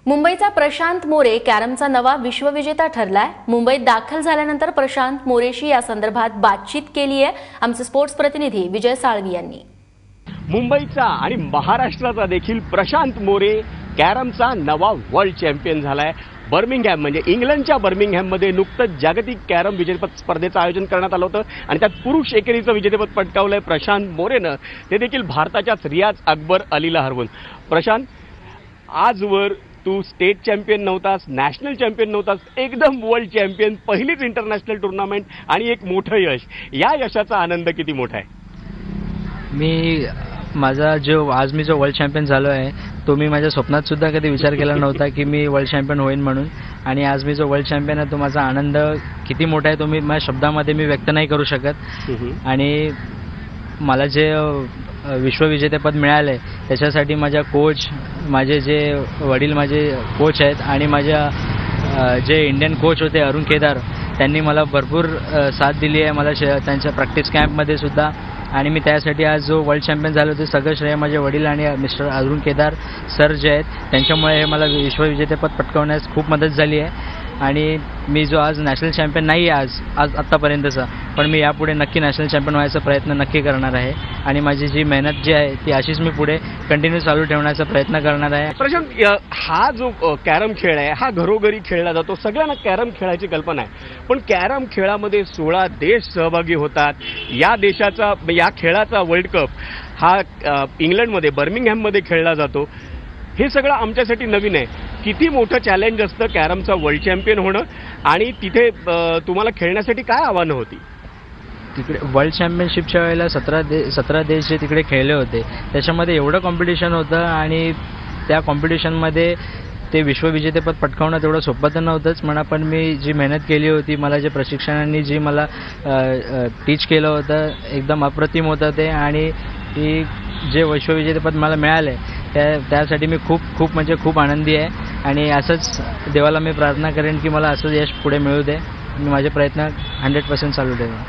मुंबईचा प्रशांत मोरे कॅरमचा नवा विश्वविजेता ठरलाय। मुंबईत दाखल झाल्यानंतर प्रशांत मोरेशी या संदर्भात बातचीत केली आहे आमचे स्पोर्ट्स प्रतिनिधी विजय साळवी यांनी। मुंबईचा आणि महाराष्ट्राचा देखील प्रशांत मोरे कॅरमचा नवा वर्ल्ड चॅम्पियन झालाय। बर्मिंगहॅम म्हणजे इंग्लंडच्या बर्मिंगहॅममध्ये नुकतंच जागतिक कॅरम विजेतेपद स्पर्धेचं आयोजन करण्यात आलं होतं आणि त्यात पुरुष एकेरीचं विजेतेपद पटकावलंय प्रशांत मोरेनं, ते देखील भारताच्याच रियाज अकबर अलीला हरवून। प्रशांत, आजवर तू स्टेट चॅम्पियन नव्हतास, नॅशनल चॅम्पियन नव्हतास, एकदम वर्ल्ड चॅम्पियन, पहिलीच इंटरनॅशनल टुर्नामेंट आणि एक मोठं यश। या यशाचा आनंद किती मोठा आहे? आज मी जो वर्ल्ड चॅम्पियन झालो आहे तो मी माझ्या स्वप्नात सुद्धा कधी विचार केला नव्हता की मी वर्ल्ड चॅम्पियन होईन म्हणून। आणि आज मी जो वर्ल्ड चॅम्पियन आहे तो माझा आनंद किती मोठा आहे तो मी माझ्या शब्दामध्ये व्यक्त नाही करू शकत। आणि मला जे विश्वविजेतेपद मिळाले त्याच्यासाठी माझ्या कोच, माझे जे वडील माझे कोच आहेत आणि माझ्या जे इंडियन कोच होते अरुण केदार, त्यांनी मला भरपूर साथ दिली आहे मला त्यांच्या प्रॅक्टिस कॅम्पमध्ये सुद्धा। आणि मी त्यासाठी आज जो वर्ल्ड चॅम्पियन झालो ते सगळं श्रेय माझे वडील आणि मिस्टर अरुण केदार सर जे आहेत त्यांच्यामुळे हे मला विश्वविजेतेपद पटकावण्यास खूप मदत झाली आहे। आणि मी जो आज नॅशनल चॅम्पियन नाही आहे आज आत्तापर्यंतचा, पण मी यापुढे नक्की नॅशनल चॅम्पियन व्हायचा प्रयत्न नक्की करणार आहे आणि माझी जी मेहनत जी आहे ती अशीच मी पुढे कंटिन्यू चालू ठेवण्याचा प्रयत्न करणार आहे। प्रशांत, हा जो कॅरम खेळ आहे हा घरोघरी खेळला जातो, सगळ्यांना कॅरम खेळायची कल्पना आहे, पण कॅरम खेळामध्ये 16 देश सहभागी होतात। या खेळाचा वर्ल्ड कप हा इंग्लंडमध्ये बर्मिंगहॅममध्ये खेळला जातो। हे सगळं आमच्यासाठी नवीन आहे। किती मोठं चॅलेंज असतं कॅरमचा वर्ल्ड चॅम्पियन होणं, आणि तिथे तुम्हाला खेळण्यासाठी काय आव्हानं होती? तिकडे वर्ल्ड चॅम्पियनशिपच्या वेळेला 17 देश जे तिकडे खेळले होते त्याच्यामध्ये एवढं कॉम्पिटिशन होतं आणि त्या कॉम्पिटिशनमध्ये ते विश्वविजेतेपद पटकावणं तेवढं सोपं तर नव्हतंच म्हणा, पण मी जी मेहनत केली होती, मला जे प्रशिक्षकांनी जी मला टीच केलं होतं एकदम अप्रतिम होतं ते। आणि ती जे विश्वविजेतेपद मला मिळाले त्यासाठी मी खूप आनंदी आहे आणि असंच देवाला मी प्रार्थना करेन की मला असं यश पुढे मिळू दे। मी माझे प्रयत्न 100% चालू ठेवेन।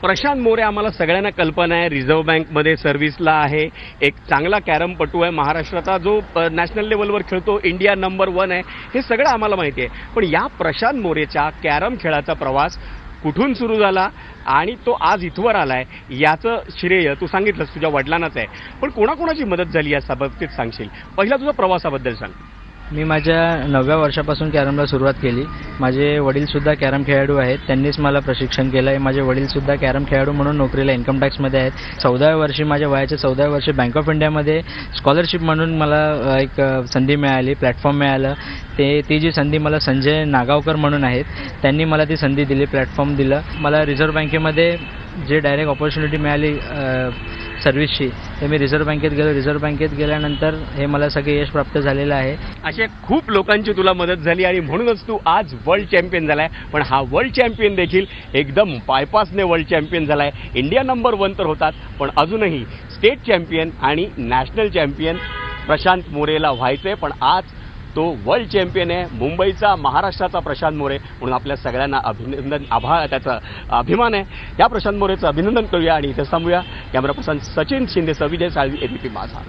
प्रशांत मोरे, आम्हाला सगळ्यांना कल्पना आहे रिझर्व्ह बँकमध्ये सर्व्हिसला आहे, एक चांगला कॅरमपटू आहे, महाराष्ट्राचा जो नॅशनल लेवलवर खेळतो, इंडिया नंबर 1 आहे, हे सगळं आम्हाला माहिती आहे। पण या प्रशांत मोरेच्या कॅरम खेळाचा प्रवास कुठून सुरू झाला आणि तो आज इथवर आलाय याचं श्रेय तू सांगितलंस तुझ्या वडिलांनाच आहे, पण कोणाकोणाची मदत झाली या बाबतीत सांगशील? पहिला तुझ्या प्रवासाबद्दल सांग। मी माझ्या 9व्या वर्षापासून कॅरमला सुरुवात केली। माझे वडीलसुद्धा कॅरम खेळाडू आहेत, त्यांनीच मला प्रशिक्षण केलं आहे। माझे वडीलसुद्धा कॅरम खेळाडू म्हणून नोकरीला इन्कम टॅक्समध्ये आहेत। 14व्या वर्षी माझ्या वयाच्या 14व्या वर्षी बँक ऑफ इंडियामध्ये स्कॉलरशिप म्हणून मला एक संधी मिळाली, प्लॅटफॉर्म मिळालं। ती जी संधी मला संजय नागावकर म्हणून आहेत त्यांनी मला ती संधी दिली, प्लॅटफॉर्म दिलं मला। रिझर्व्ह बँकेमध्ये जे डायरेक्ट ऑपॉर्च्युनिटी मिळाली सर्व्हिसची, ते मी रिझर्व्ह बँकेत गेलो। रिझर्व्ह बँकेत गेल्यानंतर हे मला सगळे यश प्राप्त झालेलं आहे। अशा खूप लोकांची तुला मदत झाली आणि म्हणूनच तू आज वर्ल्ड चॅम्पियन झालाय। पण हा वर्ल्ड चॅम्पियन देखील एकदम बायपासने वर्ल्ड चॅम्पियन झालाय। इंडिया नंबर 1 तर होतात, पण अजूनही स्टेट चॅम्पियन आणि नॅशनल चॅम्पियन प्रशांत मोरेला व्हायचंय। पण आज तो वर्ल्ड चॅम्पियन आहे, मुंबईचा, महाराष्ट्राचा प्रशांत मोरे, म्हणून आपल्या सगळ्यांना अभिनंदन, त्याचा अभिमान आहे। या प्रशांत मोरेचं अभिनंदन करूया आणि इथे थांबूया। कॅमेरा पर्सन सचिन शिंदे, विजय साळवी, एबीपी माझा।